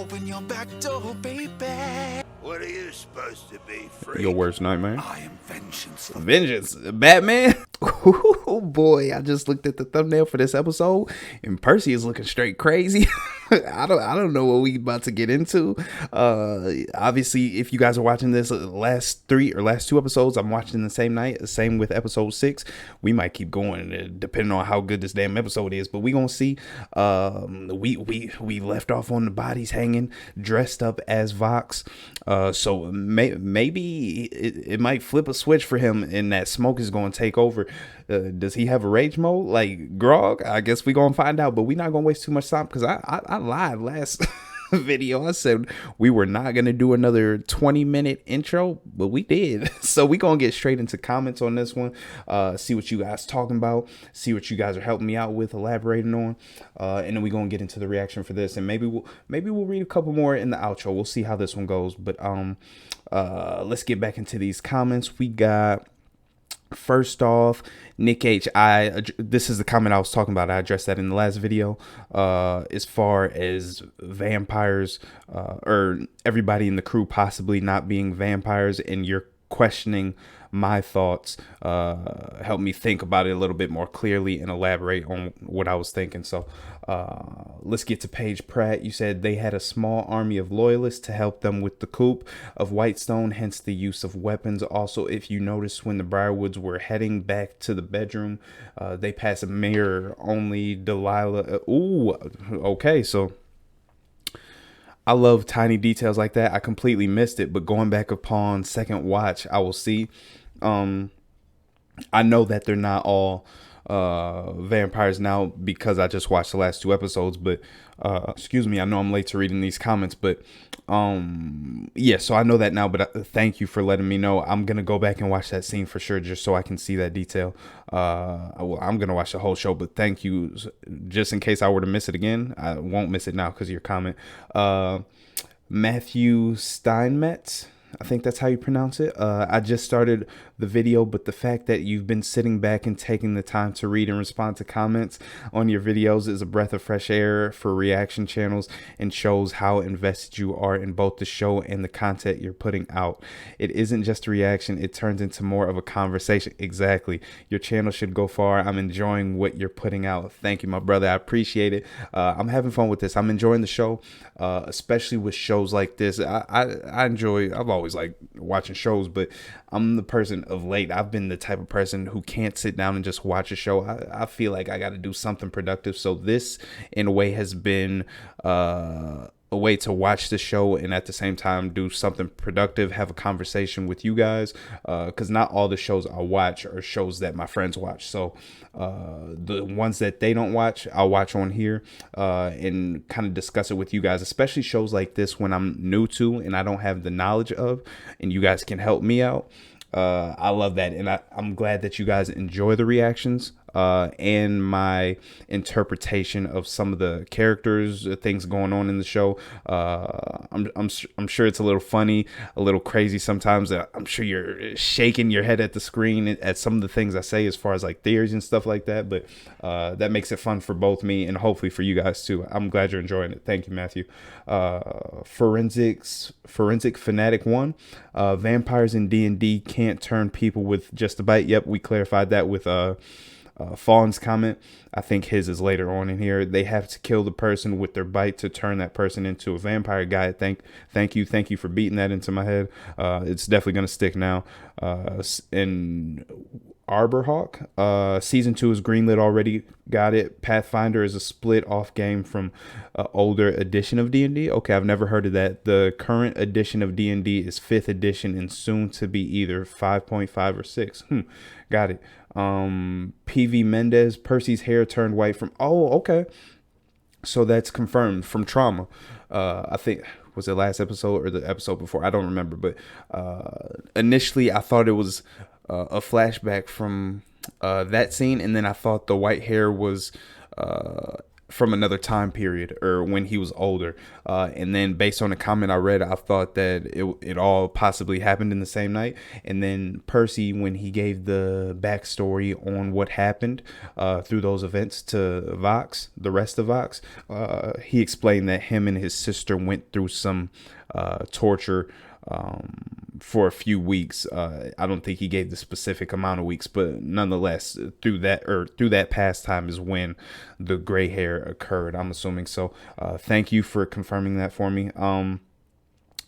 open your back door, baby. What are you supposed to be, freak? Your worst nightmare? I am vengeance. Vengeance. Batman? Oh boy, I just looked at the thumbnail for this episode and Percy is looking straight crazy. I don't know what we about to get into. Obviously, if you guys are watching this last two episodes, I'm watching the same night. Same with episode 6. We might keep going depending on how good this damn episode is, but we gonna see. We left off on the bodies hanging, dressed up as Vox. So maybe it might flip a switch for him, and that smoke is going to take over. Does he have a rage mode like Grog? I guess we gonna find out, but we not gonna waste too much time because I lied last video. I said we were not gonna do another 20-minute intro, but we did. So we gonna get straight into comments on this one. See what you guys talking about. See what you guys are helping me out with, elaborating on, and then we gonna get into the reaction for this. And maybe we'll read a couple more in the outro. We'll see how this one goes. But let's get back into these comments. We got. First off, Nick H. This is the comment I was talking about. I addressed that in the last video. As far as vampires, or everybody in the crew possibly not being vampires, and you're questioning my thoughts, help me think about it a little bit more clearly and elaborate on what I was thinking. So let's get to Paige Pratt. You said they had a small army of loyalists to help them with the coup of Whitestone, hence the use of weapons. Also, if you notice, when the Briarwoods were heading back to the bedroom, they pass a mirror. Only Delilah. Okay, so I love tiny details like that. I completely missed it, but going back upon second watch, I will see. I know that they're not all vampires now because I just watched the last 2 episodes, but excuse me, I know I'm late to reading these comments, but yeah, so I know that now, but thank you for letting me know. I'm gonna go back and watch that scene for sure, just so I can see that detail. I'm gonna watch the whole show, but thank you. Just in case I were to miss it again, I won't miss it now because of your comment. Matthew Steinmetz, I think that's how you pronounce it. I just started the video, but the fact that you've been sitting back and taking the time to read and respond to comments on your videos is a breath of fresh air for reaction channels and shows how invested you are in both the show and the content you're putting out. It isn't just a reaction, it turns into more of a conversation. Exactly. Your channel should go far. I'm enjoying what you're putting out. Thank you, my brother. I appreciate it. I'm having fun with this. I'm enjoying the show, especially with shows like this. I've always liked watching shows, but I'm the person of late. I've been the type of person who can't sit down and just watch a show. I feel like I got to do something productive. So this, in a way, has been a way to watch the show and at the same time do something productive, have a conversation with you guys, because not all the shows I watch are shows that my friends watch. So the ones that they don't watch, I'll watch on here and kind of discuss it with you guys, especially shows like this when I'm new to and I don't have the knowledge of, and you guys can help me out. I love that, and I'm glad that you guys enjoy the reactions and my interpretation of some of the characters, things going on in the show. I'm sure it's a little funny, a little crazy sometimes. I'm sure you're shaking your head at the screen at some of the things I say as far as like theories and stuff like that, but that makes it fun for both me and hopefully for you guys too. I'm glad you're enjoying it. Thank you, Matthew. Forensic Fanatic 1. Vampires in D&D can't turn people with just a bite. Yep, we clarified that with Fawn's comment. I think his is later on in here. They have to kill the person with their bite to turn that person into a vampire. Guy, thank you for beating that into my head. It's definitely gonna stick now. And Arborhawk, season 2 is greenlit already. Got it. Pathfinder is a split off game from older edition of D&D. Okay, I've never heard of that. The current edition of D&D is 5th edition and soon to be either 5.5 or 6. Got it. PV Mendez, Percy's hair turned white from, okay, so that's confirmed from trauma. I think, was it last episode or the episode before? I don't remember, but initially I thought it was a flashback from that scene, and then I thought the white hair was from another time period or when he was older. And then based on the comment I read, I thought that it all possibly happened in the same night. And then Percy, when he gave the backstory on what happened through those events to Vox, the rest of Vox, he explained that him and his sister went through some torture for a few weeks. I don't think he gave the specific amount of weeks, but nonetheless, through that past time is when the gray hair occurred, I'm assuming. So thank you for confirming that for me.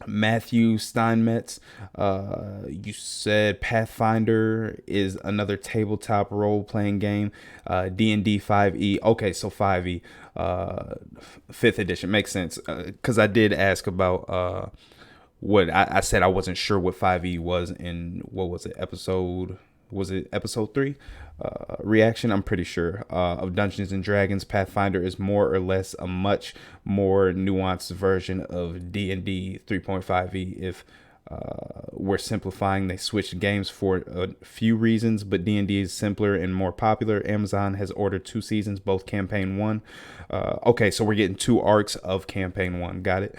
Matthew Steinmetz, you said Pathfinder is another tabletop role-playing game. D&D 5e. Okay, so 5e, 5th edition makes sense. Because I did ask about what I said. I wasn't sure what 5e was in, what was it, episode 3 reaction. I'm pretty sure of Dungeons and Dragons. Pathfinder is more or less a much more nuanced version of D&D 3.5e. If we're simplifying, they switched games for a few reasons, but D&D is simpler and more popular. Amazon has ordered 2 seasons, both campaign 1. Okay, so we're getting 2 arcs of campaign 1. Got it.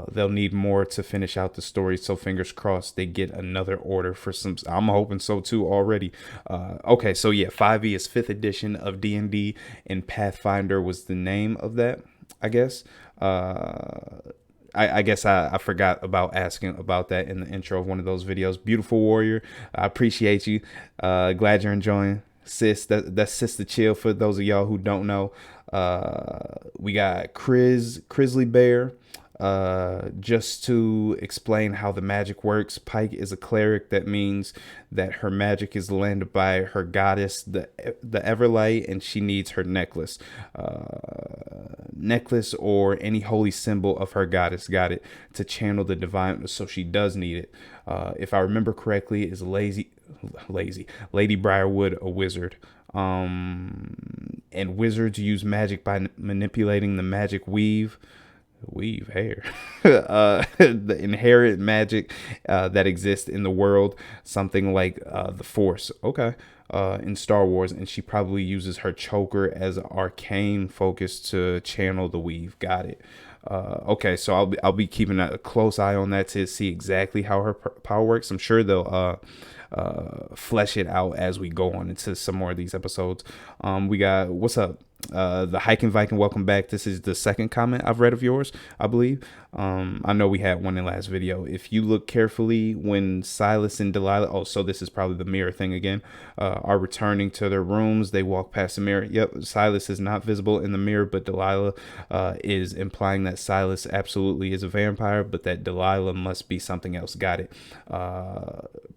They'll need more to finish out the story, so fingers crossed they get another order for some. I'm hoping so too already. Okay, so yeah, 5e is 5th edition of D&D, and Pathfinder was the name of that, I guess. I guess I forgot about asking about that in the intro of one of those videos. Beautiful Warrior, I appreciate you. Glad you're enjoying. Sis, that's Sister Chill for those of y'all who don't know. We got Crizzly Bear. Just to explain how the magic works, Pike is a cleric. That means that her magic is led by her goddess, the Everlight, and she needs her necklace or any holy symbol of her goddess, got it, to channel the divine. So she does need it. If I remember correctly, is Lady Briarwood a wizard? And wizards use magic by manipulating the magic weave hair the inherent magic that exists in the world, something like the Force, okay, in Star Wars, and she probably uses her choker as an arcane focus to channel the weave. Got it. Okay, so I'll be keeping a close eye on that to see exactly how her power works. I'm sure they'll flesh it out as we go on into some more of these episodes. We got, what's up, the Hiking Viking, welcome back. This is the second comment I've read of yours, I believe. I know we had one in the last video. If you look carefully, when Silas and Delilah, oh, so this is probably the mirror thing again, are returning to their rooms, they walk past the mirror. Yep, Silas is not visible in the mirror, but Delilah is implying that Silas absolutely is a vampire, but that Delilah must be something else. Got it.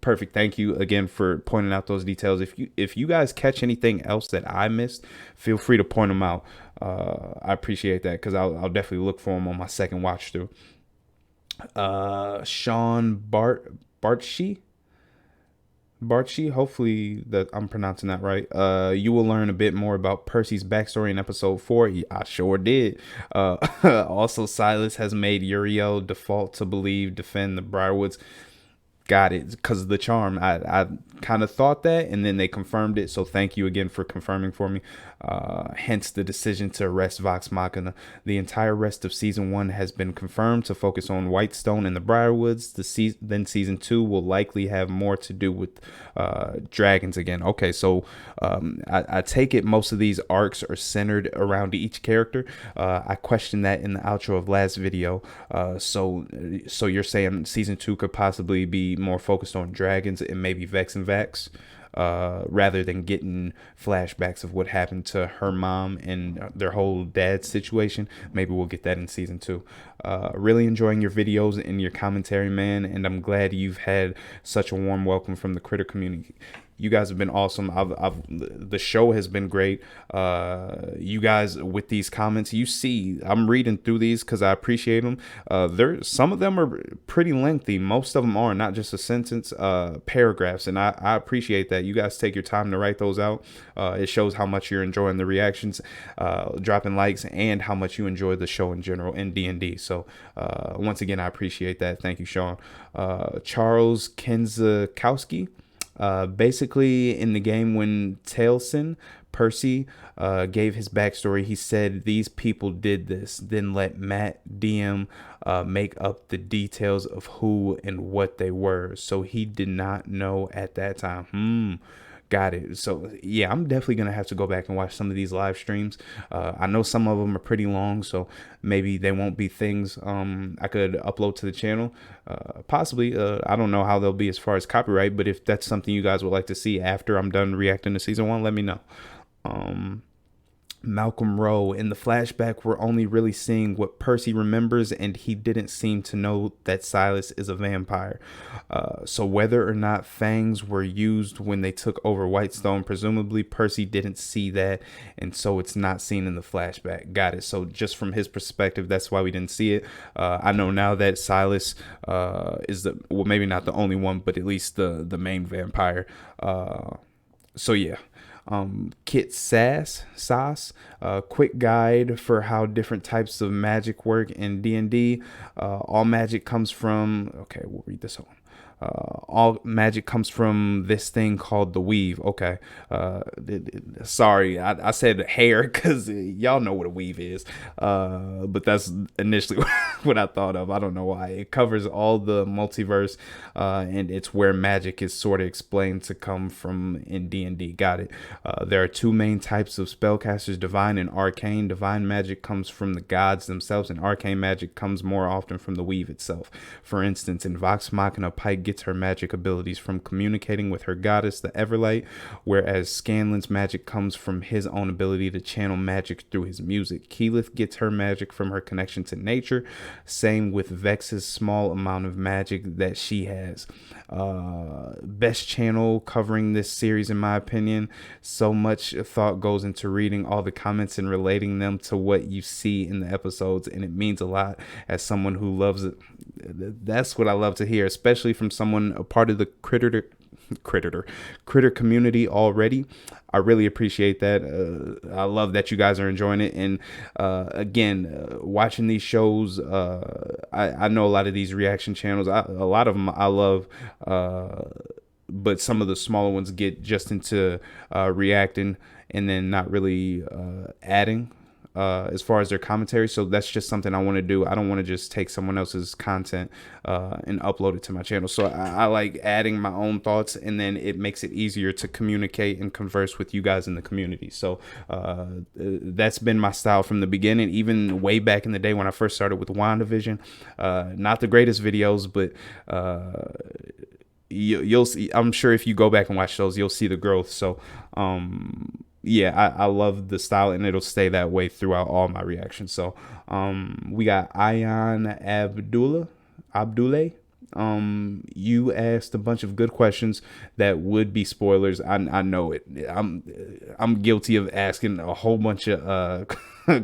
Perfect. Thank you again for pointing out those details. If you guys catch anything else that I missed, feel free to point them out. I appreciate that, because I'll definitely look for them on my second watch through. Sean Bartshi, hopefully that I'm pronouncing that right. You will learn a bit more about Percy's backstory in episode 4. I sure did. Also, Silas has made Uriel default to defend the Briarwoods. Got it, because of the charm. I kind of thought that, and then they confirmed it, so thank you again for confirming for me. Hence the decision to arrest Vox Machina. The entire rest of season 1 has been confirmed to focus on Whitestone and the Briarwoods. Then season 2 will likely have more to do with dragons again. Okay, so I take it most of these arcs are centered around each character. I questioned that in the outro of last video. So you're saying season 2 could possibly be more focused on dragons and maybe Vex and Vax, rather than getting flashbacks of what happened to her mom and their whole dad situation. Maybe we'll get that in season 2. Really enjoying your videos and your commentary, man, and I'm glad you've had such a warm welcome from the critter community. You guys have been awesome. The show has been great. You guys with these comments, you see, I'm reading through these because I appreciate them. Some of them are pretty lengthy. Most of them are not just a sentence, paragraphs, and I appreciate that. You guys take your time to write those out. It shows how much you're enjoying the reactions, dropping likes, and how much you enjoy the show in general and D&D. So once again, I appreciate that. Thank you, Sean. Charles Kenzakowski. Basically, in the game, when Percy, gave his backstory, he said these people did this, then let Matt DM make up the details of who and what they were. So he did not know at that time. Got it. So yeah, I'm definitely gonna have to go back and watch some of these live streams. I know some of them are pretty long, so maybe they won't be things I could upload to the channel. Possibly. I don't know how they'll be as far as copyright, but if that's something you guys would like to see after I'm done reacting to season 1, let me know. Malcolm Rowe, in the flashback, we're only really seeing what Percy remembers, and he didn't seem to know that Silas is a vampire. So whether or not fangs were used when they took over Whitestone, presumably Percy didn't see that, and so it's not seen in the flashback. Got it. So just from his perspective, that's why we didn't see it. I know now that Silas is well, maybe not the only one, but at least the main vampire. So yeah. Kit Sauce, quick guide for how different types of magic work in D&D. All magic comes from, okay, we'll read this one. All magic comes from this thing called the weave. Okay. Sorry, I said hair because y'all know what a weave is. But that's initially what I thought of. I don't know why. It covers all the multiverse, and it's where magic is sort of explained to come from in D&D. Got it. There are two main types of spellcasters, divine and arcane. Divine magic comes from the gods themselves, and arcane magic comes more often from the weave itself. For instance, in Vox Machina, Pike gets her magic abilities from communicating with her goddess, the Everlight, whereas Scanlan's magic comes from his own ability to channel magic through his music. Keyleth gets her magic from her connection to nature. Same with Vex's small amount of magic that she has. Best channel covering this series, in my opinion. So much thought goes into reading all the comments and relating them to what you see in the episodes, and it means a lot as someone who loves it. That's what I love to hear, especially from someone a part of the critter community already. I really appreciate that. I love that you guys are enjoying it. And again, watching these shows, I know a lot of these reaction channels, a lot of them I love, but some of the smaller ones get just into reacting and then not really adding as far as their commentary. So that's just something I want to do. I don't want to just take someone else's content and upload it to my channel. So I like adding my own thoughts, and then it makes it easier to communicate and converse with you guys in the community. So that's been my style from the beginning, even way back in the day when I first started with WandaVision. Not the greatest videos, but you'll see. I'm sure if you go back and watch those, you'll see the growth. So yeah, I love the style, and it'll stay that way throughout all my reactions. So we got Ayan Abdullah. You asked a bunch of good questions that would be spoilers. I know it. I'm guilty of asking a whole bunch of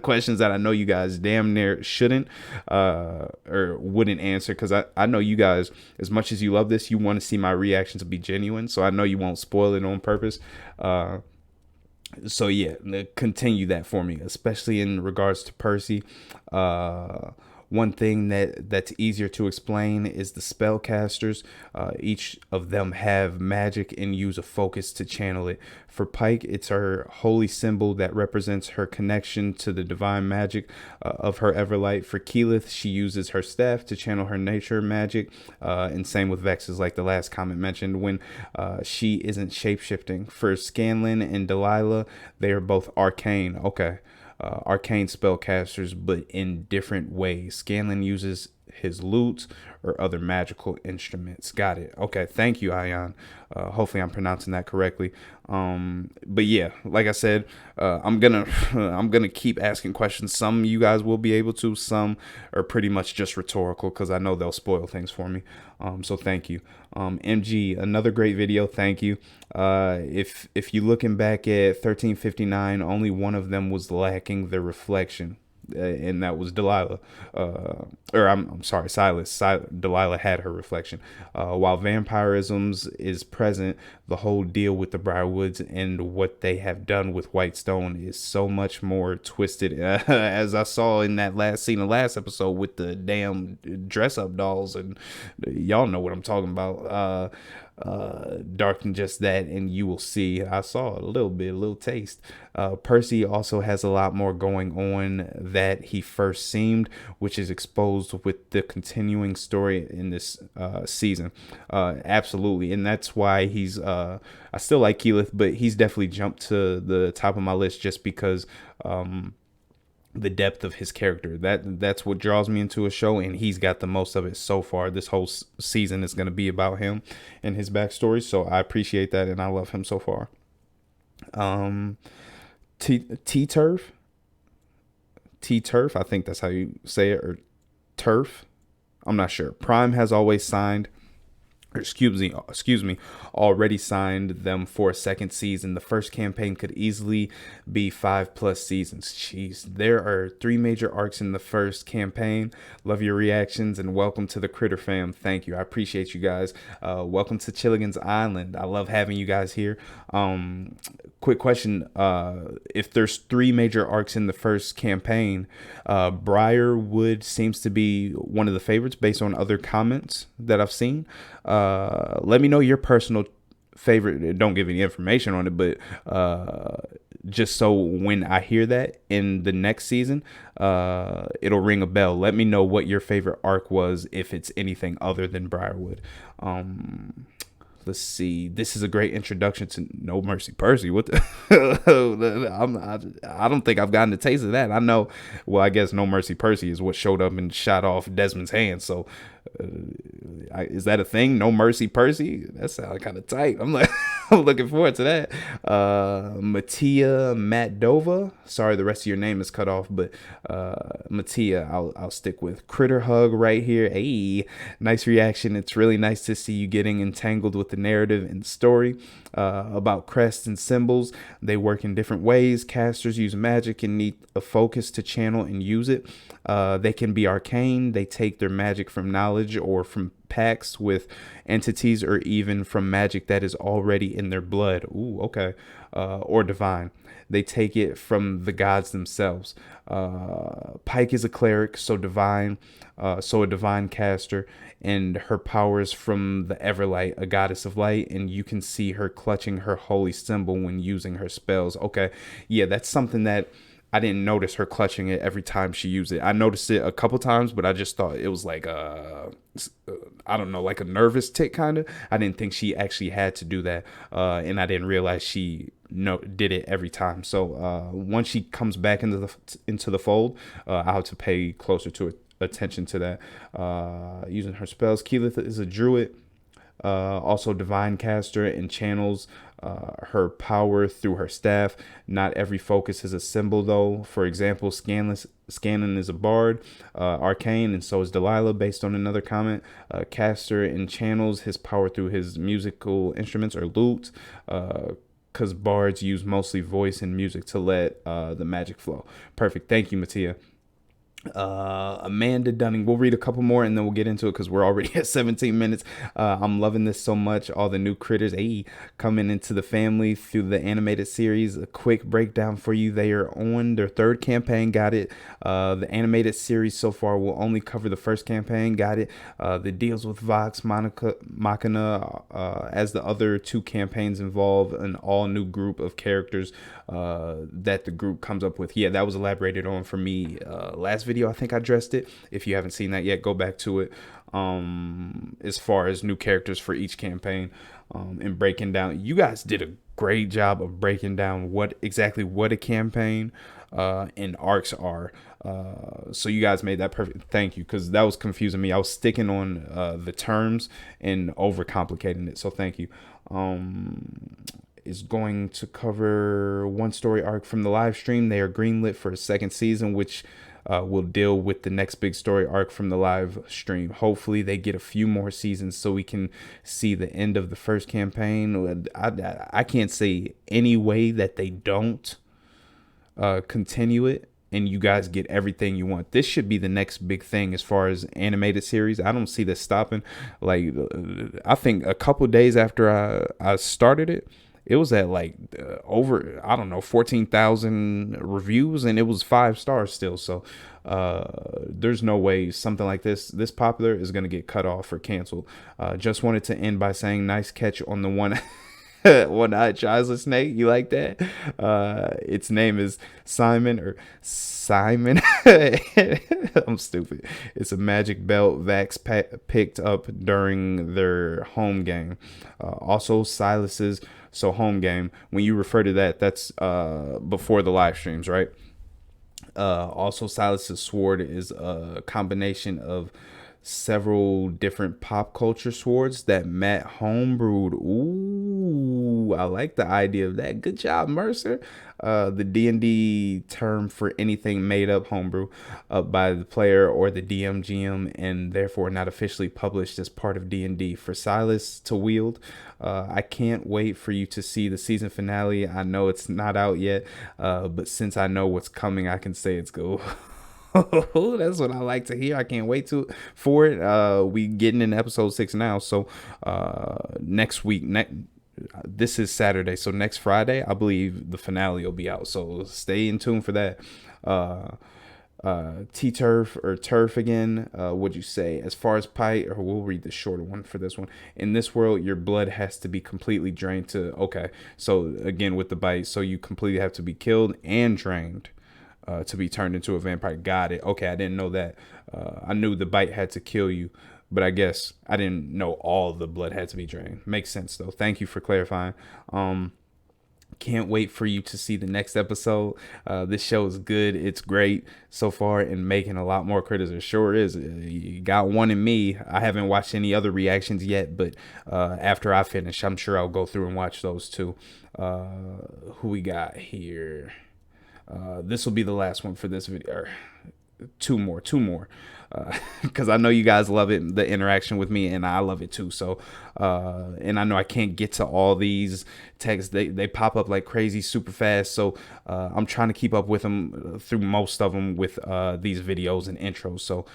questions that I know you guys damn near shouldn't or wouldn't answer, because I know you guys, as much as you love this, you want to see my reactions be genuine. So I know you won't spoil it on purpose. So yeah, continue that for me, especially in regards to Percy. One thing that's easier to explain is the spellcasters. Each of them have magic and use a focus to channel it. For Pike, it's her holy symbol that represents her connection to the divine magic of her Everlight. For Keyleth, she uses her staff to channel her nature magic. And same with Vex, is like the last comment mentioned, when she isn't shapeshifting. For Scanlan and Delilah, they are both arcane. Okay. Arcane spellcasters, but in different ways. Scanlan uses his lute or other magical instruments. Got it. Okay, thank you, Ayan. Hopefully I'm pronouncing that correctly. But yeah, like I said, I'm gonna keep asking questions. Some you guys will be able to, some are pretty much just rhetorical because I know they'll spoil things for me. So thank you. MG, another great video. Thank you. If you're looking back at 1359, only one of them was lacking the reflection. And that was Delilah, or I'm sorry, Silas. Delilah had her reflection. While vampirism is present, the whole deal with the briarwoods and what they have done with Whitestone is so much more twisted, as I saw in that last scene, the last episode with the damn dress-up dolls, and y'all know what I'm talking about. dark than just that, and you will see. I saw a little taste. Percy also has a lot more going on that he first seemed, which is exposed with the continuing story in this season. Absolutely, and that's why he's. I still like Keyleth, but he's definitely jumped to the top of my list just because. The depth of his character, that's what draws me into a show, and he's got the most of it so far. This whole season is going to be about him and his backstory, so I appreciate that, and I love him so far. T-Turf, I think that's how you say it, or Turf, I'm not sure. Prime has always signed, excuse me, already signed them for a second season. The first campaign could easily be 5+ seasons. Jeez, there are 3 major arcs in the first campaign. Love your reactions and welcome to the Critter fam. Thank you. I appreciate you guys. Welcome to Chilligan's Island. I love having you guys here. Quick question. If there's 3 major arcs in the first campaign, Briarwood seems to be one of the favorites based on other comments that I've seen. Let me know your personal favorite. Don't give any information on it, but just so when I hear that in the next season, it'll ring a bell. Let me know what your favorite arc was, if it's anything other than Briarwood. Let's see. This is a great introduction to No Mercy Percy. What the? I don't think I've gotten a taste of that. I know. Well, I guess No Mercy Percy is what showed up and shot off Desmond's hand. So, is that a thing? No Mercy Percy? That sounds kind of tight. I'm like, I'm looking forward to that. Mattia Matdova. Sorry, the rest of your name is cut off, but Mattia, I'll stick with. Critter hug right here. Hey, nice reaction. It's really nice to see you getting entangled with the narrative and story about crests and symbols. They work in different ways. Casters use magic and need a focus to channel and use it. They can be arcane. They take their magic from knowledge or from pacts with entities, or even from magic that is already in their blood. Ooh, okay. Or divine. They take it from the gods themselves. Pike is a cleric, so a divine caster, and her power is from the Everlight, a goddess of light, and you can see her clutching her holy symbol when using her spells. Okay, yeah, that's something that I didn't notice her clutching it every time she used it. I noticed it a couple times, but I just thought it was like I don't know, like a nervous tick kind of. I didn't think she actually had to do that, and I didn't realize she did it every time. So once she comes back into the fold, I'll have to pay closer to attention to that. Using her spells, Keyleth is a druid. Also divine caster, and channels her power through her staff. Not every focus is a symbol though. For example, Scanlan is a bard, arcane, and so is Delilah based on another comment. Caster and channels his power through his musical instruments or lute, because bards use mostly voice and music to let the magic flow. Perfect. Thank you, Mattia. Amanda Dunning. We'll read a couple more and then we'll get into it because we're already at 17 minutes. I'm loving this so much. All the new critters coming into the family through the animated series. A quick breakdown for you. They are on their 3rd campaign. Got it. The animated series so far will only cover the 1st campaign. Got it. The deals with Vox Machina as the other 2 campaigns involve an all new group of characters that the group comes up with. Yeah, that was elaborated on for me last video. I think I addressed it. If you haven't seen that yet, go back to it. As far as new characters for each campaign, and breaking down, you guys did a great job of breaking down what a campaign and arcs are. So you guys made that perfect. Thank you, because that was confusing me. I was sticking on the terms and overcomplicating it. So thank you. Is going to cover 1 story arc from the live stream. They are greenlit for a 2nd season, which will deal with the next big story arc from the live stream. Hopefully they get a few more seasons so we can see the end of the 1st campaign. I can't say any way that they don't continue it and you guys get everything you want. This should be the next big thing as far as animated series. I don't see this stopping. Like, I think a couple days after I started it, it was at like over, I don't know, 14,000 reviews, and it was 5 stars still. So there's no way something like this popular is going to get cut off or canceled. Just wanted to end by saying nice catch on the one one-eyed childless snake. You like that? Its name is Simon, or Simon. I'm stupid. It's a magic belt Vax picked up during their home game. Also Silas's, so home game, when you refer to that, that's before the live streams, right? Also Silas's sword is a combination of several different pop culture swords that Matt homebrewed. Ooh, I like the idea of that. Good job, Mercer. The D&D term for anything made up homebrew by the player or the DM GM, and therefore not officially published as part of D&D, for Silas to wield. I can't wait for you to see the season finale. I know it's not out yet, but since I know what's coming, I can say it's good. That's what I like to hear. I can't wait for it. We getting in episode 6 now, so next week, this is Saturday, so next Friday I believe the finale will be out, so stay in tune for that. T-Turf, or Turf again, what'd you say? As far as Pite, or we'll read the shorter one for this one. In this world, your blood has to be completely drained to, okay, so again with the bite, so you completely have to be killed and drained to be turned into a vampire. Got it. Okay, I didn't know that. I knew the bite had to kill you, but I guess I didn't know all the blood had to be drained. Makes sense though. Thank you for clarifying. Can't wait for you to see the next episode. This show is good. It's great so far, and making a lot more critters. It sure is. You got one in me. I haven't watched any other reactions yet, but after I finish, I'm sure I'll go through and watch those too. Who we got here? This will be the last one for this video. Or two more, because I know you guys love it, the interaction with me, and I love it too. So and I know I can't get to all these texts. They pop up like crazy super fast, so I'm trying to keep up with them through most of them with these videos and intros. So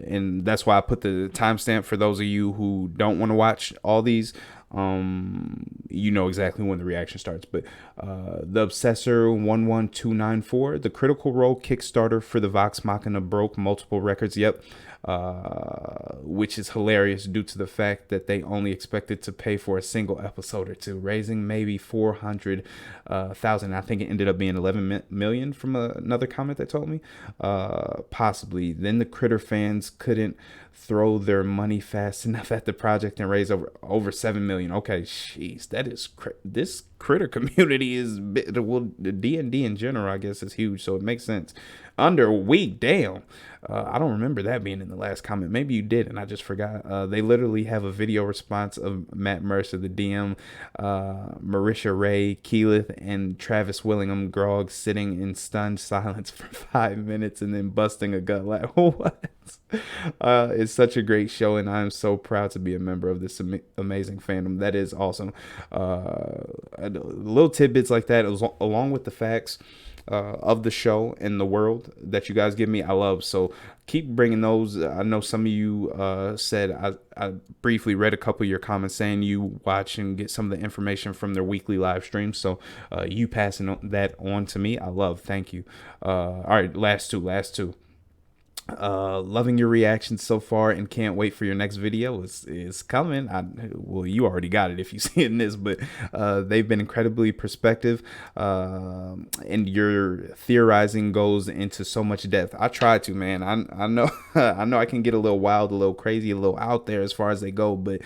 and that's why I put the timestamp for those of you who don't want to watch all these. You know exactly when the reaction starts. But the Obsessor 11294, the Critical Role Kickstarter for the Vox Machina broke multiple records. Yep. Which is hilarious due to the fact that they only expected to pay for a single episode or two, raising maybe 400,000. I think it ended up being 11 million from another comment that told me, possibly. Then the Critter fans couldn't throw their money fast enough at the project and raise over 7 million. Okay, jeez, that is this Critter community is well, the D&D in general, I guess, is huge, so it makes sense. Under a week, damn. I don't remember that being in the last comment. Maybe you did and I just forgot. They literally have a video response of Matt Mercer, the DM, Marisha Ray, Keyleth, and Travis Willingham Grog sitting in stunned silence for 5 minutes and then busting a gut laugh. What? It's such a great show, and I am so proud to be a member of this amazing fandom. That is awesome. Little tidbits like that, along with the facts of the show and the world that you guys give me, I love. So keep bringing those. I know some of you said, I briefly read a couple of your comments saying you watch and get some of the information from their weekly live streams. So you passing that on to me, I love. Thank you. All right, last two. Loving your reactions so far and can't wait for your next video. Is coming. Well, you already got it if you see it in this, but they've been incredibly perspective, and your theorizing goes into so much depth. I try to, man. I know I know I can get a little wild, a little crazy, a little out there as far as they go, but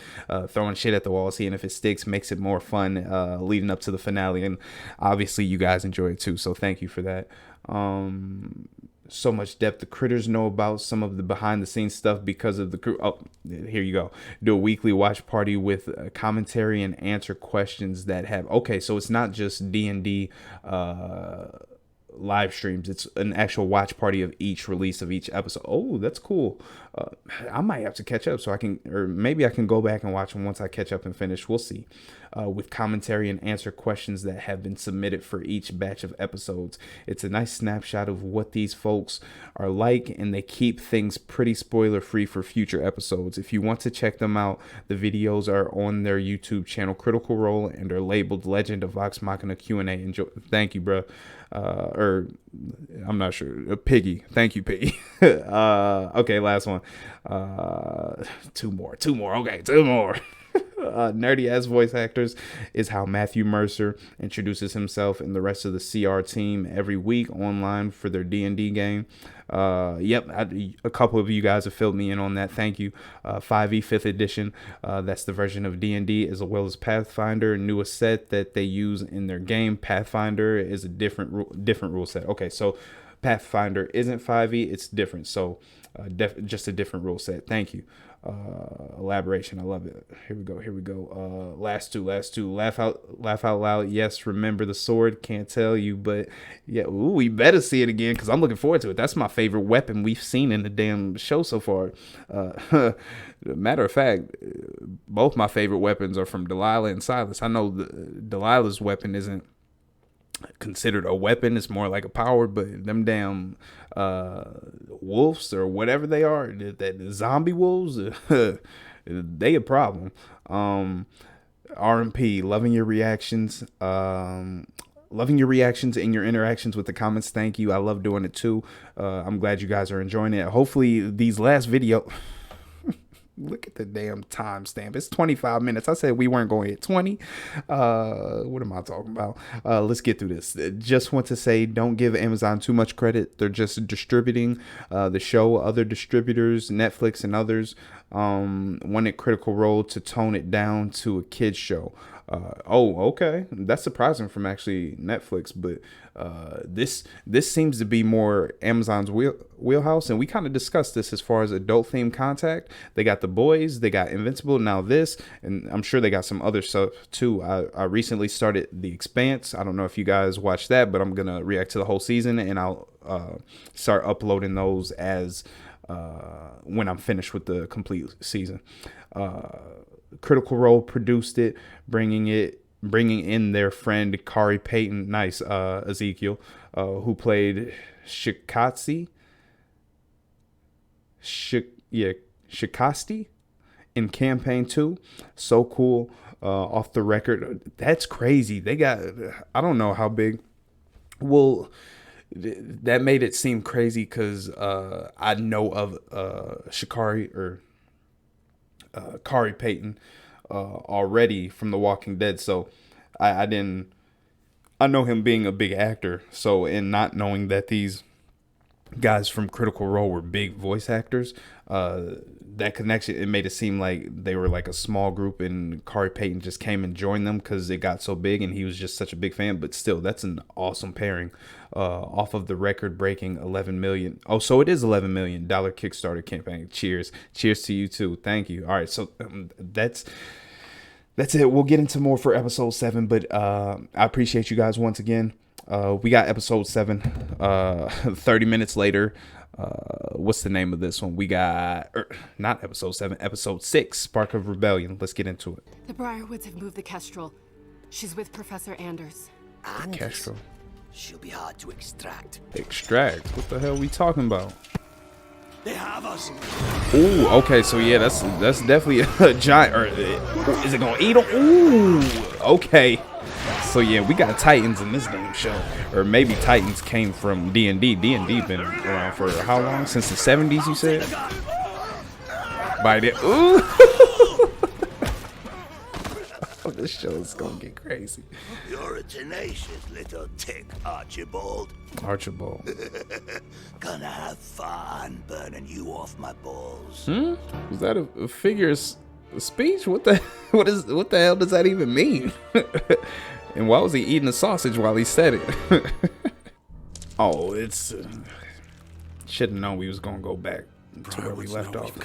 throwing shit at the wall, seeing if it sticks, makes it more fun leading up to the finale, and obviously you guys enjoy it too, so thank you for that. So much depth. The critters know about some of the behind the scenes stuff because of the crew. Oh, here you go. Do a weekly watch party with commentary and answer questions that have, okay, so it's not just D&D live streams. It's an actual watch party of each release of each episode. Oh, that's cool. I might have to catch up so I can, or maybe I can go back and watch them once I catch up and finish. We'll see. With commentary and answer questions that have been submitted for each batch of episodes. It's a nice snapshot of what these folks are like, and they keep things pretty spoiler free for future episodes. If you want to check them out, the videos are on their YouTube channel, Critical Role, and are labeled Legend of Vox Machina Q&A. Enjoy. Thank you, bro. Or I'm not sure. Piggy. Thank you, Piggy. Okay, last one. Two more. Okay, two more. Nerdy ass voice actors is how Matthew Mercer introduces himself and the rest of the CR team every week online for their D&D game. Yep, a couple of you guys have filled me in on that. Thank you. 5e 5th edition. That's the version of D&D, as well as Pathfinder, newest set that they use in their game. Pathfinder is a different rule set. Okay, so Pathfinder isn't 5e, it's different. So just a different rule set. Thank you. Elaboration, I love it. Here we go. Last two. Laugh out loud. Yes, remember the sword. Can't tell you, but yeah, ooh, we better see it again because I'm looking forward to it. That's my favorite weapon we've seen in the damn show so far. Matter of fact, both my favorite weapons are from Delilah and Silas. I know Delilah's weapon isn't considered a weapon, it's more like a power, but them damn wolves or whatever they are, that zombie wolves, they a problem. RMP, loving your reactions and your interactions with the comments. Thank you. I love doing it too. I'm glad you guys are enjoying it. Hopefully these last video look at the damn timestamp. It's 25 minutes. I said we weren't going to hit 20. What am I talking about? Let's get through this. Just want to say, don't give Amazon too much credit. They're just distributing the show. Other distributors, Netflix and others, wanted Critical Role to tone it down to a kid's show. Okay. That's surprising from actually Netflix, but this seems to be more Amazon's wheelhouse, and we kind of discussed this as far as adult themed content. They got The Boys, they got Invincible, now this, and I'm sure they got some other stuff too. I recently started The Expanse. I don't know if you guys watched that, but I'm gonna react to the whole season, and I'll start uploading those as when I'm finished with the complete season. Critical Role produced it, bringing in their friend Kari Payton, nice, Ezekiel, who played Shikasti in Campaign 2. So cool. Off the record, that's crazy. They got, I don't know how big. Well, that made it seem crazy because I know of Kari Payton already from The Walking Dead, so I know him being a big actor, so in not knowing that these guys from Critical Role were big voice actors, that connection, it made it seem like they were like a small group and Kari Payton just came and joined them because it got so big and he was just such a big fan. But still, that's an awesome pairing. Off of the record-breaking $11 million. Oh, so it is $11 million Kickstarter campaign. Cheers to you too. Thank you. All right, so that's it. We'll get into more for episode 7, but I appreciate you guys once again. We got episode 7 30 minutes later. What's the name of this one? We got not episode 7, episode 6, Spark of Rebellion. Let's get into it. The briarwoods have moved the Kestrel. She's with Professor Anders. Kestrel. She'll be hard to extract. Extract? What the hell are we talking about? They have us. Ooh, okay, so yeah, that's definitely a giant. Or is it gonna eat them? Ooh, okay. So yeah, we got Titans in this damn show, or maybe Titans came from D&D. D&D been around for how long? Since the 70s, you said? By the ooh. Oh, this show is gonna get crazy. You're a tenacious little tick, Archibald. Gonna have fun burning you off my balls. Was that a figure of speech? What the hell does that even mean? And why was he eating a sausage while he said it? Oh, it's should have known we was gonna go back to where we left off.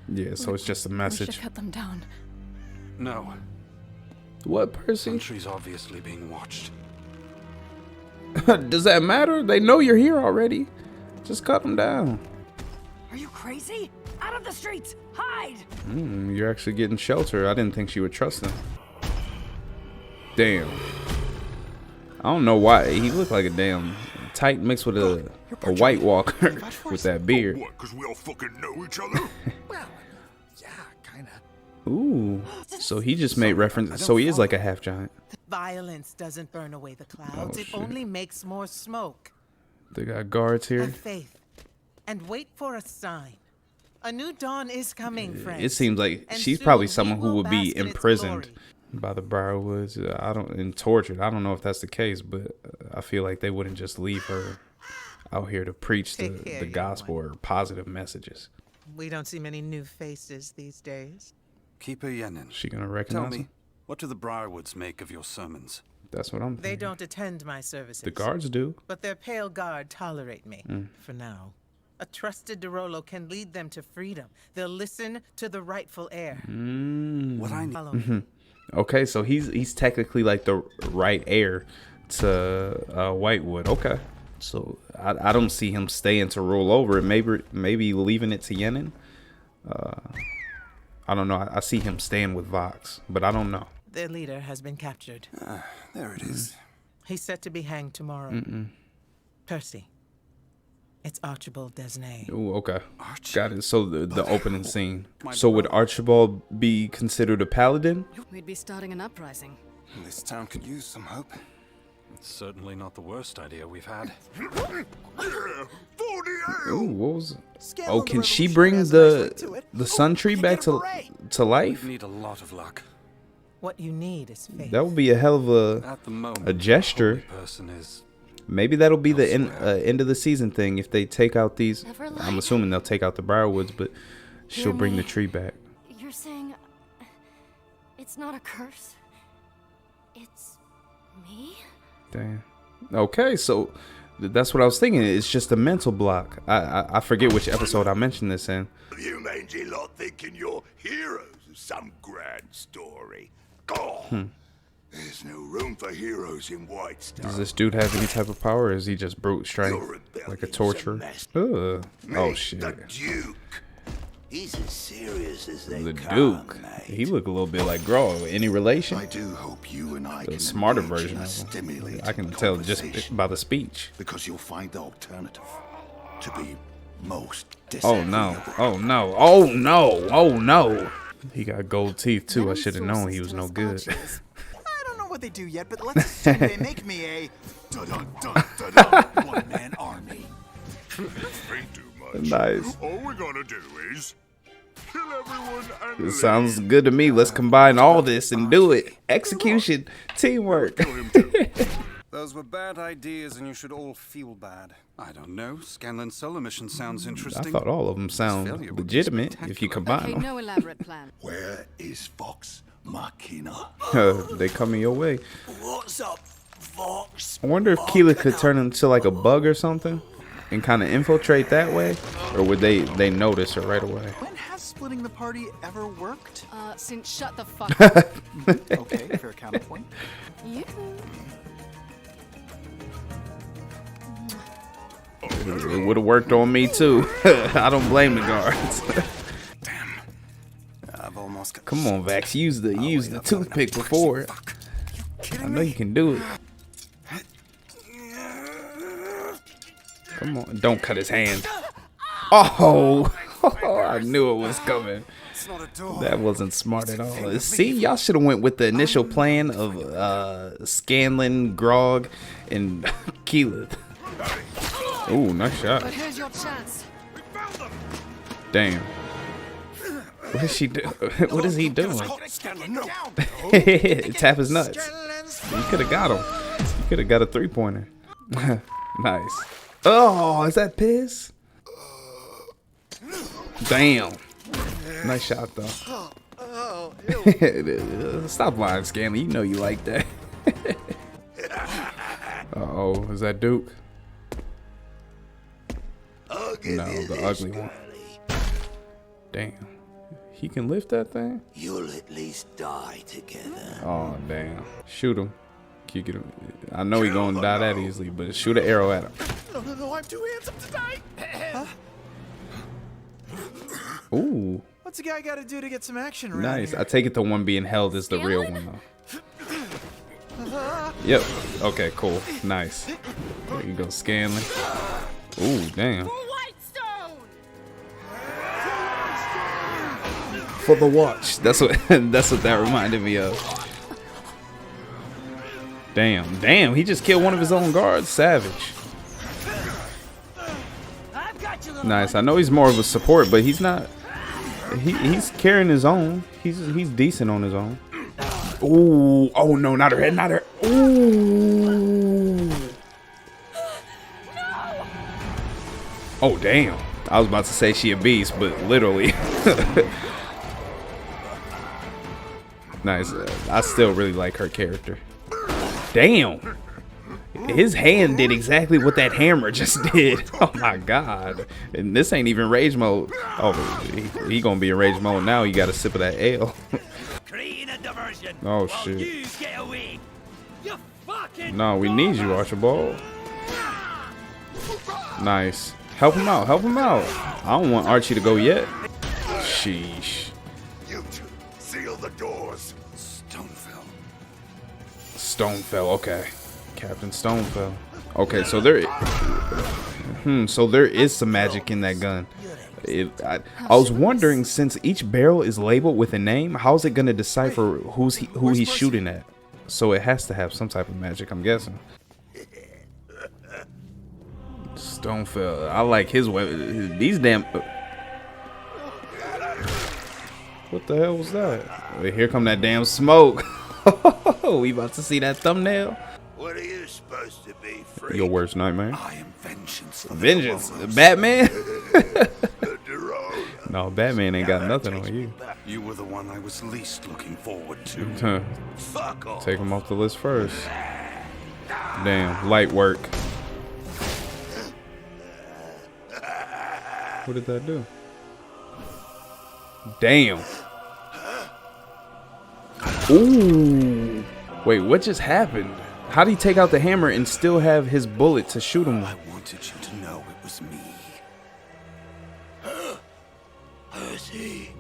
Yeah, so it's just a message. We should cut them down. No. What, Percy? Country's obviously being watched. Does that matter? They know you're here already. Just cut them down. Are you crazy? Out of the streets! Hide! You're actually getting shelter. I didn't think she would trust him. Damn. I don't know why. He looked like a damn tight mix with a White Walker with that beard. What, because we all fucking know each other? Well, yeah, kinda. Ooh. So he just made reference. So he is like a half giant. Violence doesn't burn away the clouds. Oh, it shit. only makes more smoke. They got guards here. Have faith and wait for a sign. A new dawn is coming, friends. It seems like And she's soon probably we someone who will would be bask in its imprisoned glory. by the briarwoods. And tortured. I don't know if that's the case, but I feel like they wouldn't just leave her out here to preach Take care, the young gospel one. or positive messages. We don't see many new faces these days. Keeper Yenin, She gonna tell recognize me, him? what do the briarwoods make of your sermons? That's what I'm They thinking. don't attend my services. The guards do. But their pale guard tolerate me, for now. A trusted Derolo can lead them to freedom. They'll listen to the rightful heir. What I need. Follow me. Okay, so he's technically like the right heir to Whitewood. Okay, so I don't see him staying to rule over it. Maybe leaving it to Yenin. I don't know. I see him staying with Vox, but I don't know. Their leader has been captured. There it is. He's set to be hanged tomorrow. Percy. It's Archibald Desnay. Ooh, okay, Archie. got it. So the opening scene. So would Archibald be considered a paladin? We'd be starting an uprising. This town could use some hope. It's certainly not the worst idea we've had. 48! Ooh, what was it? Scandal Oh, the can she revolution bring has a nice ring to it. the sun tree you back get a to beret. life? We need a lot of luck. What you need is faith. That would be a hell of At the moment, a gesture. the holy person is. Maybe that'll be the end of the season thing if they take out these. Never I'm lied. assuming they'll take out the briarwoods, but she'll Hear bring the me. tree back. You're saying it's not a curse? It's me? Damn. Okay, so that's what I was thinking. It's just a mental block. I forget which episode I mentioned this in. You mangy lot thinking you're heroes of some grand story. God, there's no room for heroes in Whitestone. Does this dude have any type of power, or is he just brute strength, Your like a rebellion's torturer? mess. Ugh. Oh Me, shit. The Duke. He's as serious as they The come, Duke. mate. He look a little bit like Grow. Any relation? I do hope you and I The can smarter engage version in a of him. stimulating I can tell just conversation, by the speech. because you'll find the alternative to be most Oh no. disagreeable. Oh no. Oh no. Oh no. He got gold teeth too. I Venom should have known he sources was no to us good. archers. I don't know what they do yet, but let's assume they make me a dun-dun-dun-dun-dun one-man army. Ain't too much. Nice. All we're gonna do is kill everyone and It sounds good to me. Let's combine all this and do it. Execution, teamwork. Those were bad ideas, and you should all feel bad. I don't know. Scanlan solar mission sounds I interesting. thought all of them sound failure would be legitimate if you spectacular. combine Okay, them. no elaborate plan. Where is Vox Machina? They coming your way. What's up, Vox? I wonder if Keela could turn into like a bug or something and kind of infiltrate that way, or would they notice her right away? When has splitting the party ever worked? Since shut the fuck up. Okay, fair counterpoint. You. It would have worked on me too. I don't blame the guards. I've almost got. Come on, Vax, use the toothpick before it. I know you can do it. Come on, don't cut his hand. Oh, I knew it was coming. It's not a door. That wasn't smart at all. See, y'all should have went with the initial plan of Scanlan, Grog, and Keela. Ooh, nice shot. But here's your chance. Damn. What is she do? What is he doing? Tap his nuts. You could have got him. You could have got a 3-pointer. Nice. Oh, is that piss? Damn. Nice shot though. Stop lying, Scanlan. You know you like that. Uh-oh, is that Duke? I'll give No, you the this, ugly one. girlie. Damn. He can lift that thing? You'll at least die together. Oh, damn. Shoot him. Can you get him? I know he gonna die that easily, but shoot an arrow at him. No, I'm too handsome to die. Ooh, What's a guy got to do to get some action around nice. here? I take it the one being held is the real one though. Yep. Okay, cool. Nice. There you go, Scanlan. Ooh, damn. For the watch. That's what that reminded me of. Damn, he just killed one of his own guards. Savage. Nice. I know he's more of a support, but he's not. He's carrying his own. He's decent on his own. Ooh, oh no, not her head, not her. Ooh. Oh damn. I was about to say she a beast, but literally. Nice. I still really like her character. Damn. His hand did exactly what that hammer just did. Oh my god. And this ain't even rage mode. Oh, he gonna be in rage mode now. You got a sip of that ale. Oh shit. No, we need you, Archibald. Nice. Help him out. Help him out. I don't want Archie to go yet. Sheesh. You two, seal the doors. Stonefell. Okay. Captain Stonefell. Okay, so there is some magic in that gun. I was wondering, since each barrel is labeled with a name, how's it gonna decipher who he's shooting at? So it has to have some type of magic, I'm guessing. Stonefell. I like his weapon. These damn. What the hell was that? Wait, here come that damn smoke. We about to see that thumbnail. What are you supposed to be, free? Your worst nightmare. I am vengeance. Vengeance. Batman. Derone. No, Batman ain't got nothing on you. You were the one I was least looking forward to. Fuck off. Take him off the list first. Damn, light work. What did that do? Damn. Ooh. Wait, what just happened? How did he take out the hammer and still have his bullet to shoot him with? I wanted you to know it was me. Percy.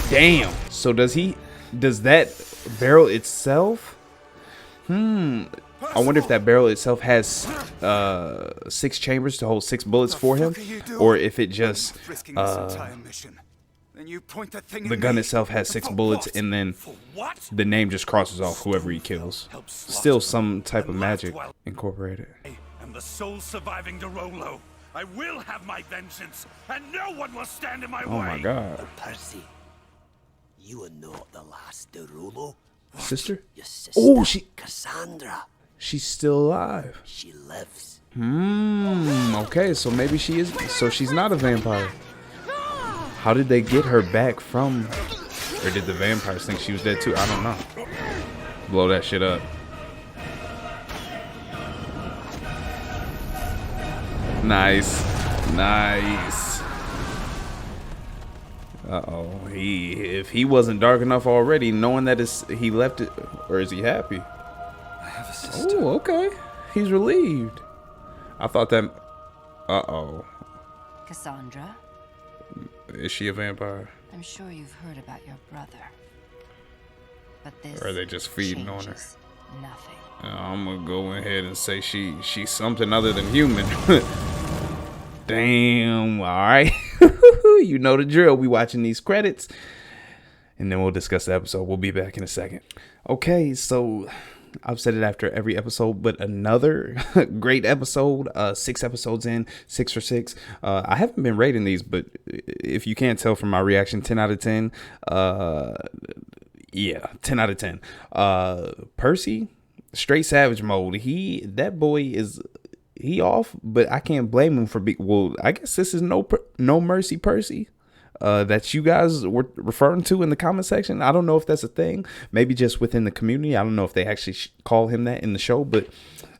Damn. So does that barrel itself? I wonder if that barrel itself has 6 chambers to hold 6 bullets for him, or if it just the gun itself has 6 bullets and then the name just crosses off whoever he kills. Still some type of magic incorporated. I'm the sole surviving Derolo. I will have my vengeance, and no one will stand in my way. Oh my god. Percy, you are not the last Derolo. Sister? Your sister, Oh, Cassandra. she's still alive. She lives. Okay, so maybe she is. So she's not a vampire. How did they get her back from? Or did the vampires think she was dead too? I don't know. Blow that shit up. Nice. Nice. Uh-oh. If he wasn't dark enough already, knowing that he left it, or is he happy? I have a sister. Oh, okay. He's relieved. I thought that. Uh-oh. Cassandra, Is she a vampire? I'm sure you've heard about your brother. But this Or are they just feeding on her? changes nothing. I'm gonna go ahead and say she's something other than human. Damn. All right. You know the drill. We watching these credits, and then we'll discuss the episode. We'll be back in a second. Okay, so I've said it after every episode, but another great episode. 6 episodes in, 6 for 6. I haven't been rating these, but if you can't tell from my reaction, 10 out of 10. Yeah, 10 out of 10. Percy, straight savage mode. That boy is off, but I can't blame him for well, I guess this is no mercy Percy. That you guys were referring to in the comment section. I don't know if that's a thing. Maybe just within the community. I don't know if they actually call him that in the show, but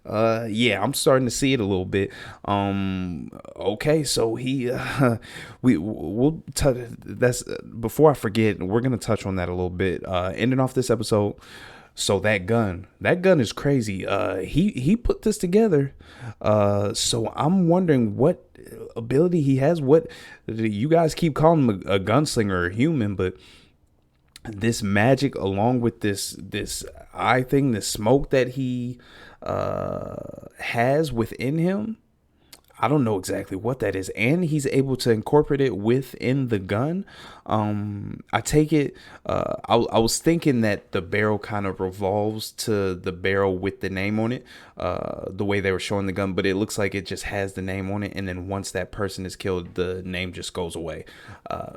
yeah, I'm starting to see it a little bit. Okay, so we'll touch. That's before I forget. We're gonna touch on that a little bit. Ending off this episode. So that gun is crazy. He put this together. So I'm wondering what ability he has. What you guys keep calling him a gunslinger or human, but this magic along with this eye thing, this smoke that he has within him. I don't know exactly what that is, and he's able to incorporate it within the gun. I take it. I was thinking that the barrel kind of revolves to the barrel with the name on it, the way they were showing the gun, but it looks like it just has the name on it, and then once that person is killed, the name just goes away.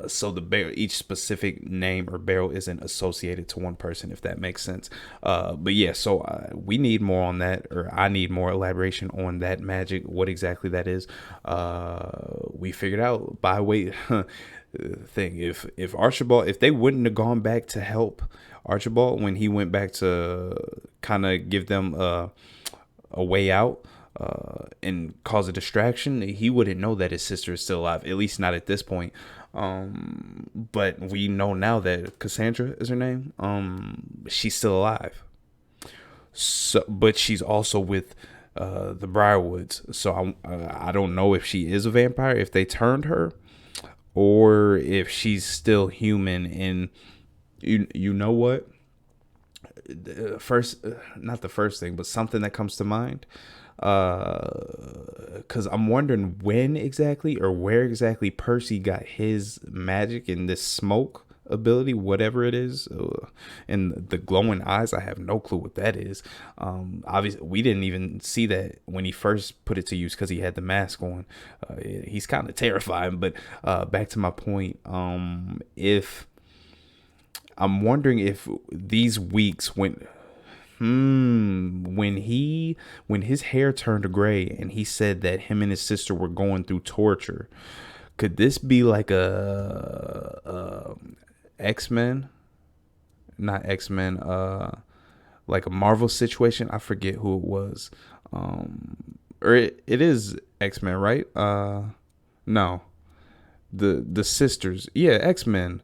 So the barrel, each specific name or barrel isn't associated to one person, if that makes sense. But yeah, so we need more on that, or I need more elaboration on that magic, what exactly that is. We figured out by way thing, if Archibald, if they wouldn't have gone back to help Archibald when he went back to kind of give them a way out and cause a distraction, he wouldn't know that his sister is still alive, at least not at this point. But we know now that Cassandra is her name. She's still alive. So, but she's also with the Briarwoods. So I don't know if she is a vampire, if they turned her, or if she's still human. And you know what? First, not the first thing, but something that comes to mind. Because I'm wondering when exactly or where exactly Percy got his magic and this smoke ability, whatever it is, and the glowing eyes. I have no clue what that is. Obviously we didn't even see that when he first put it to use because he had the mask on. He's kind of terrifying, but back to my point, if I'm wondering if these weeks when his hair turned gray and he said that him and his sister were going through torture, could this be like a X-Men, not X-Men, like a Marvel situation? I forget who it was. Or it is X-Men, right? No, the sisters. Yeah, X-Men.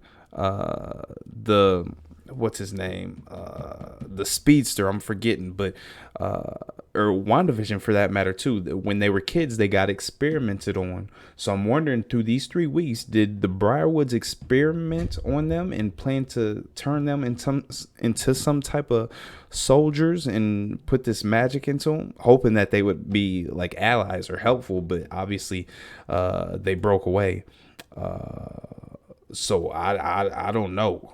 What's his name? The speedster, I'm forgetting, but or WandaVision for that matter too. When they were kids, they got experimented on. So I'm wondering, through these 3 weeks, did the Briarwoods experiment on them and plan to turn them into some type of soldiers and put this magic into them, hoping that they would be like allies or helpful, but obviously they broke away. So I don't know.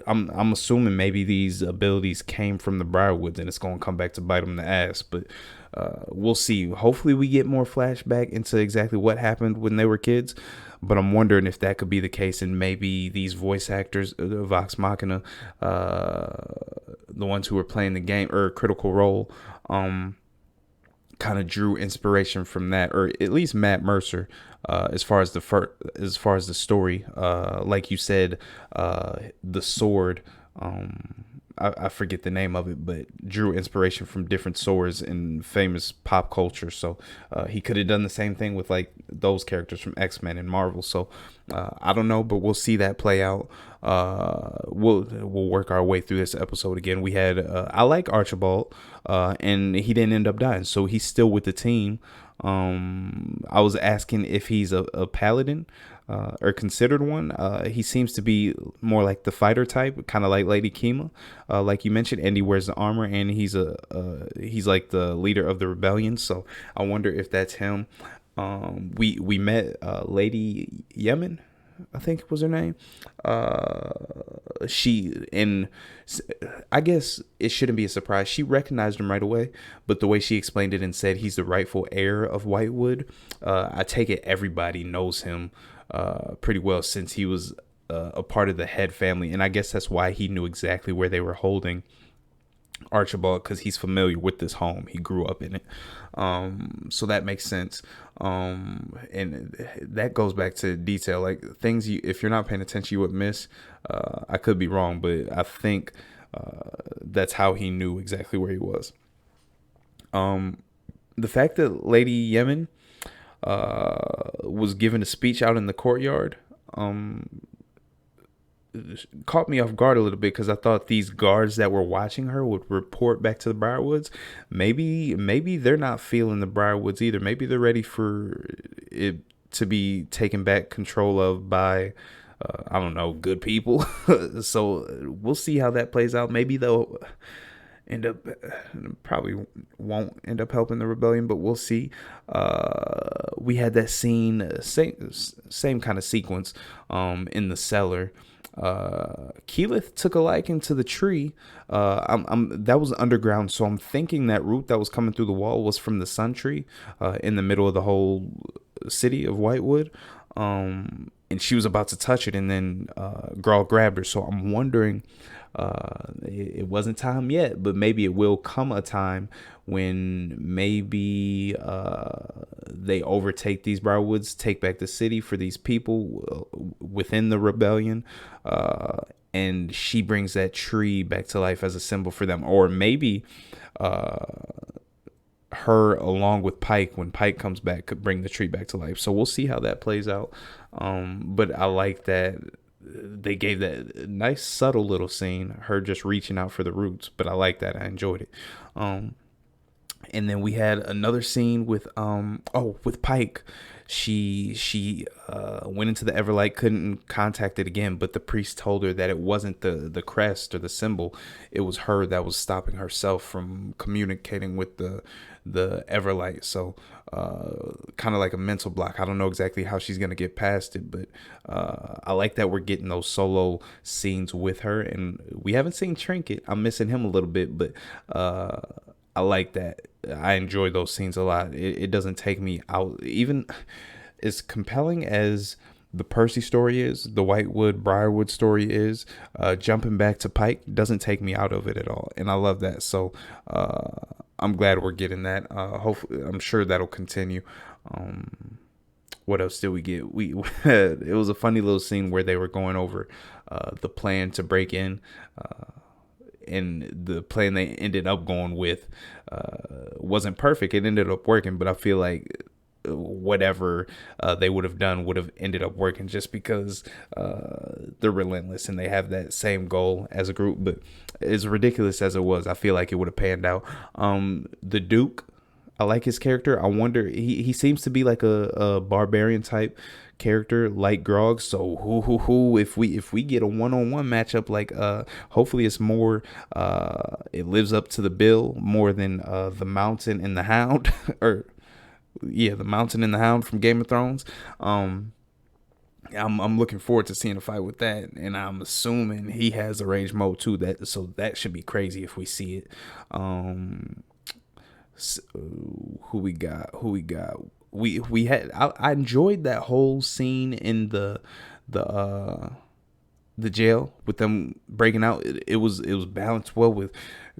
I'm assuming maybe these abilities came from the Briarwoods and it's gonna come back to bite them in the ass. But we'll see. Hopefully we get more flashback into exactly what happened when they were kids. But I'm wondering if that could be the case, and maybe these voice actors, Vox Machina, the ones who were playing the game or Critical Role, kind of drew inspiration from that, or at least Matt Mercer, as far as the story. Like you said, the sword, I forget the name of it, but drew inspiration from different swords in famous pop culture. So he could have done the same thing with like those characters from X-Men and Marvel. So I don't know, but we'll see that play out. We'll work our way through this episode again. We had I like Archibald, and he didn't end up dying, so he's still with the team. I was asking if he's a paladin, or considered one. He seems to be more like the fighter type, kind of like Lady Kima, like you mentioned. And he wears the armor, and he's like the leader of the rebellion. So I wonder if that's him. We met Lady Yemen, I think was her name. I guess it shouldn't be a surprise. She recognized him right away, but the way she explained it and said he's the rightful heir of Whitewood, I take it everybody knows him pretty well, since he was a part of the head family. And I guess that's why he knew exactly where they were holding Archibald, because he's familiar with this home. He grew up in it. So that makes sense. And that goes back to detail, like things if you're not paying attention, you would miss. I could be wrong, but I think that's how he knew exactly where he was. The fact that Lady Yemen was given a speech out in the courtyard, caught me off guard a little bit because I thought these guards that were watching her would report back to the Briarwoods. Maybe they're not feeling the Briarwoods either. Maybe they're ready for it to be taken back control of by I don't know, good people. So we'll see how that plays out. Maybe they'll end up, probably won't end up helping the rebellion, but we'll see. We had that scene, same kind of sequence in the cellar. Keyleth took a liking to the tree. That was underground, so I'm thinking that root that was coming through the wall was from the sun tree in the middle of the whole city of Whitewood. And she was about to touch it, and then Grawl grabbed her. So I'm wondering, it wasn't time yet, but maybe it will come a time when maybe they overtake these Briarwoods, take back the city for these people within the rebellion, and she brings that tree back to life as a symbol for them. Or maybe her along with Pike, when Pike comes back, could bring the tree back to life. So we'll see how that plays out. But I like that they gave that nice subtle little scene, her just reaching out for the roots. But I like that. I enjoyed it. And then we had another scene with with Pike. She went into the Everlight, couldn't contact it again, but the priest told her that it wasn't the crest or the symbol. It was her that was stopping herself from communicating with the Everlight. So kind of like a mental block. I don't know exactly how she's gonna get past it, but I like that we're getting those solo scenes with her. And we haven't seen Trinket. I'm missing him a little bit, but I like that. I enjoy those scenes a lot. It doesn't take me out. Even as compelling as the Percy story is, the Whitewood Briarwood story is, jumping back to Pike doesn't take me out of it at all, and I love that. So I'm glad we're getting that. Hopefully, I'm sure that'll continue. What else did we get? It was a funny little scene where they were going over the plan to break in. And the plan they ended up going with wasn't perfect. It ended up working, but I feel like whatever they would have done would have ended up working, just because they're relentless and they have that same goal as a group. But as ridiculous as it was, I feel like it would have panned out. The Duke, I like his character. I wonder, he seems to be like a barbarian type character like Grog. So if we get a one-on-one matchup, like hopefully it's more it lives up to the bill more than the Mountain and the Hound or the Mountain and the Hound from Game of Thrones. I'm looking forward to seeing a fight with that, and I'm assuming he has a range mode too. So that should be crazy if we see it. Who we got? We had I enjoyed that whole scene in the jail with them breaking out. It was balanced well with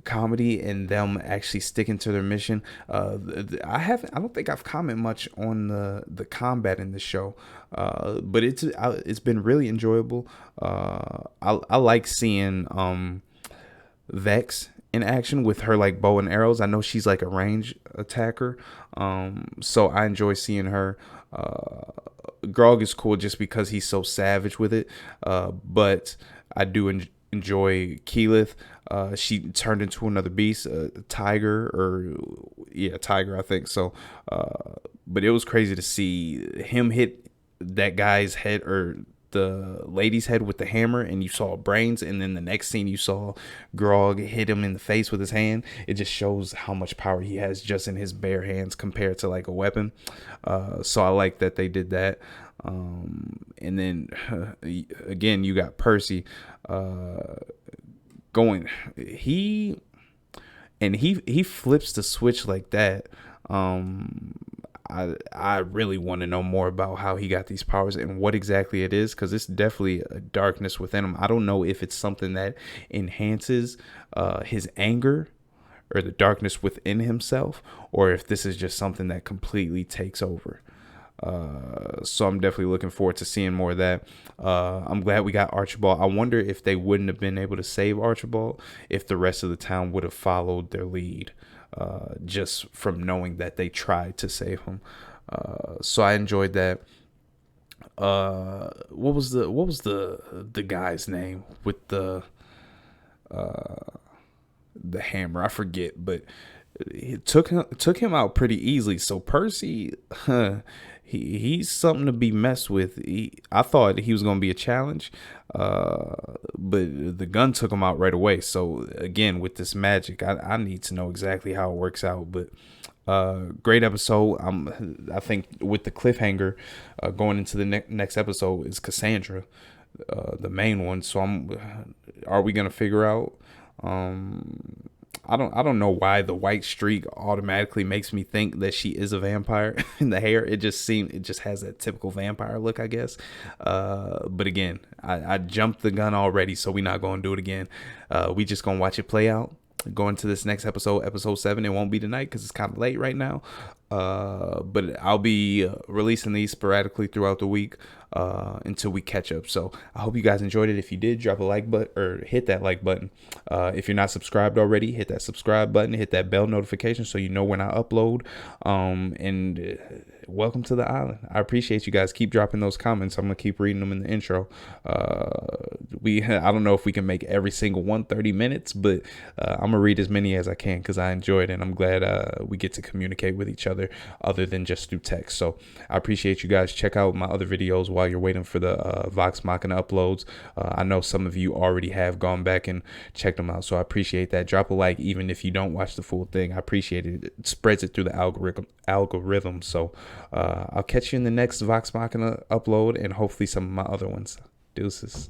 comedy and them actually sticking to their mission. I don't think I've commented much on the combat in the show, but it's been really enjoyable. I like seeing Vex in action with her like bow and arrows. I know she's like a range attacker, so I enjoy seeing her. Grog is cool just because he's so savage with it, but I do enjoy Keyleth. She turned into another beast, tiger I think so. But it was crazy to see him hit that guy's head or the lady's head with the hammer, and you saw brains, and then the next scene you saw Grog hit him in the face with his hand. It just shows how much power he has just in his bare hands compared to like a weapon. So I like that they did that. And then again, you got Percy going. He flips the switch like that. I really want to know more about how he got these powers and what exactly it is, because it's definitely a darkness within him. I don't know if it's something that enhances his anger or the darkness within himself, or if this is just something that completely takes over. So I'm definitely looking forward to seeing more of that. I'm glad we got Archibald. I wonder if they wouldn't have been able to save Archibald if the rest of the town would have followed their lead. Just from knowing that they tried to save him. So I enjoyed that. what was the guy's name with the hammer? I forget, but it took him out pretty easily. So Percy, he's something to be messed with. I thought he was gonna be a challenge, but the gun took him out right away. So again, with this magic, I need to know exactly how it works out. But great episode. I think with the cliffhanger going into the next episode is Cassandra, the main one. So are we gonna figure out? I don't know why the white streak automatically makes me think that she is a vampire. In the hair, it just has that typical vampire look, I guess. But again, I jumped the gun already, so we're not gonna do it again. We just gonna watch it play out. Going to this next episode 7. It won't be tonight because it's kind of late right now. But I'll be releasing these sporadically throughout the week until we catch up. So I hope you guys enjoyed it. If you did, drop a like button or hit that like button. If you're not subscribed already, hit that subscribe button, hit that bell notification so you know when I upload. And welcome to the island. I appreciate you guys. Keep dropping those comments. I'm gonna keep reading them in the intro. I don't know if we can make every single one 30 minutes, but I'm gonna read as many as I can because I enjoy it, and I'm glad we get to communicate with each other than just through text. So I appreciate you guys. Check out my other videos while you're waiting for the Vox Machina uploads. I know some of you already have gone back and checked them out, so I appreciate that. Drop a like even if you don't watch the full thing. I appreciate it. It spreads it through the algorithm. So I'll catch you in the next Vox Machina upload and hopefully some of my other ones. Deuces.